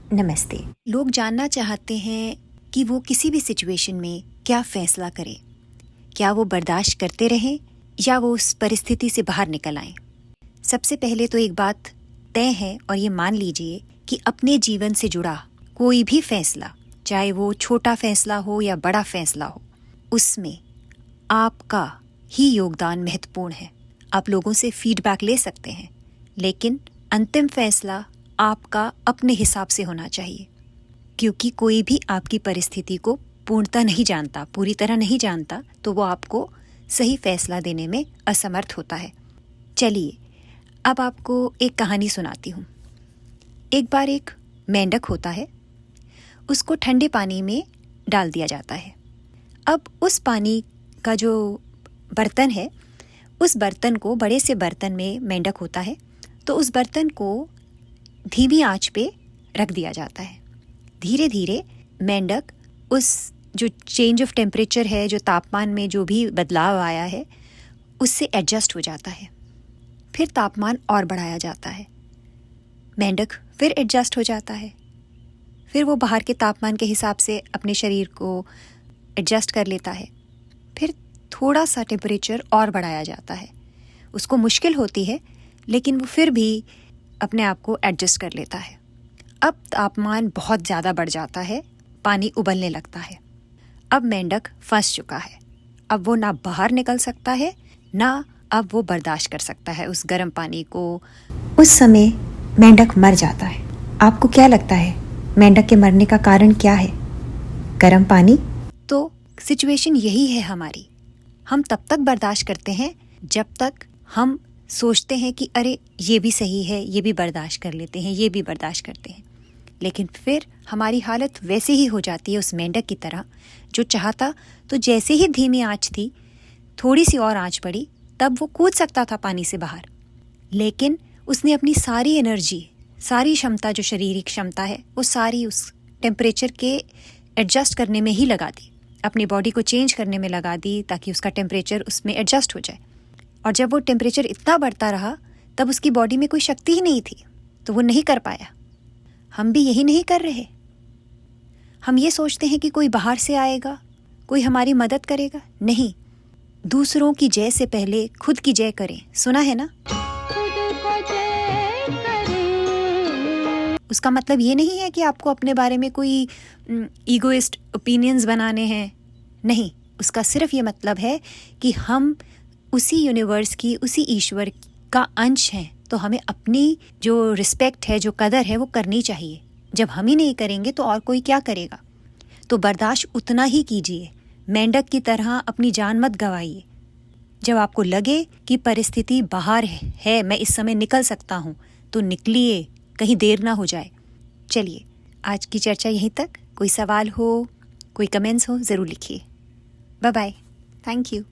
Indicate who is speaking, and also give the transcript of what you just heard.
Speaker 1: नमस्ते। लोग जानना चाहते हैं कि वो किसी भी सिचुएशन में क्या फ़ैसला करें। क्या वो बर्दाश्त करते रहें या वो उस परिस्थिति से बाहर निकल आएँ? सबसे पहले तो एक बात तय है और ये मान लीजिए कि अपने जीवन से जुड़ा कोई भी फ़ैसला, चाहे वो छोटा फ़ैसला हो या बड़ा फ़ैसला हो, उसमें आपका ही योगदान महत्वपूर्ण है। आप लोगों से फ़ीडबैक ले सकते हैं, लेकिन अंतिम फ़ैसला आपका अपने हिसाब से होना चाहिए, क्योंकि कोई भी आपकी परिस्थिति को पूर्णतः नहीं जानता, पूरी तरह नहीं जानता, तो वो आपको सही फैसला देने में असमर्थ होता है। चलिए, अब आपको एक कहानी सुनाती हूँ। एक बार एक मेंढक होता है, उसको ठंडे पानी में डाल दिया जाता है। अब उस पानी का जो बर्तन है, उस बर्तन को, बड़े से बर्तन में मेंढक होता है, तो उस बर्तन को धीमी आंच पे रख दिया जाता है। धीरे धीरे मेंढक उस जो चेंज ऑफ टेम्परेचर है, जो तापमान में जो भी बदलाव आया है, उससे एडजस्ट हो जाता है। फिर तापमान और बढ़ाया जाता है, मेंढक फिर एडजस्ट हो जाता है। फिर वो बाहर के तापमान के हिसाब से अपने शरीर को एडजस्ट कर लेता है। फिर थोड़ा सा टेम्परेचर और बढ़ाया जाता है। उसको मुश्किल होती है, लेकिन वो फिर भी अपने आप को एडजस्ट कर लेता है। अब तापमान बहुत ज़्यादा बढ़ जाता है, पानी उबलने लगता है। अब मेंढक फंस चुका है। अब वो ना बाहर निकल सकता है, ना अब वो बर्दाश्त कर सकता है उस गर्म पानी को। उस समय मेंढक मर जाता है। आपको क्या लगता है, मेंढक के मरने का कारण क्या है? गर्म पानी? तो सिचुएशन यही है हमारी। हम तब तक बर्दाश्त करते हैं जब तक हम सोचते हैं कि अरे ये भी सही है, ये भी बर्दाश्त कर लेते हैं, ये भी बर्दाश्त करते हैं। लेकिन फिर हमारी हालत वैसे ही हो जाती है उस मेंढक की तरह, जो चाहता तो जैसे ही धीमी आंच थी, थोड़ी सी और आंच पड़ी, तब वो कूद सकता था पानी से बाहर। लेकिन उसने अपनी सारी एनर्जी, सारी क्षमता, जो शारीरिक क्षमता है, वो सारी उस टेम्परेचर के एडजस्ट करने में ही लगा दी, अपनी बॉडी को चेंज करने में लगा दी, ताकि उसका टेम्परेचर उसमें एडजस्ट हो जाए। और जब वो टेम्परेचर इतना बढ़ता रहा, तब उसकी बॉडी में कोई शक्ति ही नहीं थी, तो वो नहीं कर पाया। हम भी यही नहीं कर रहे। हम ये सोचते हैं कि कोई बाहर से आएगा, कोई हमारी मदद करेगा। नहीं, दूसरों की जय से पहले खुद की जय करें। सुना है ना? उसका मतलब ये नहीं है कि आपको अपने बारे में कोई ईगोइस्ट ओपिनियंस बनाने हैं। नहीं, उसका सिर्फ ये मतलब है कि हम उसी यूनिवर्स की, उसी ईश्वर का अंश हैं, तो हमें अपनी जो रिस्पेक्ट है, जो कदर है, वो करनी चाहिए। जब हम ही नहीं करेंगे तो और कोई क्या करेगा? तो बर्दाश्त उतना ही कीजिए, मेंढक की तरह अपनी जान मत गंवाइए। जब आपको लगे कि परिस्थिति बाहर है, मैं इस समय निकल सकता हूँ, तो निकलिए, कहीं देर ना हो जाए। चलिए, आज की चर्चा यहीं तक। कोई सवाल हो, कोई कमेंट्स हो, ज़रूर लिखिए। Bye bye. Thank you.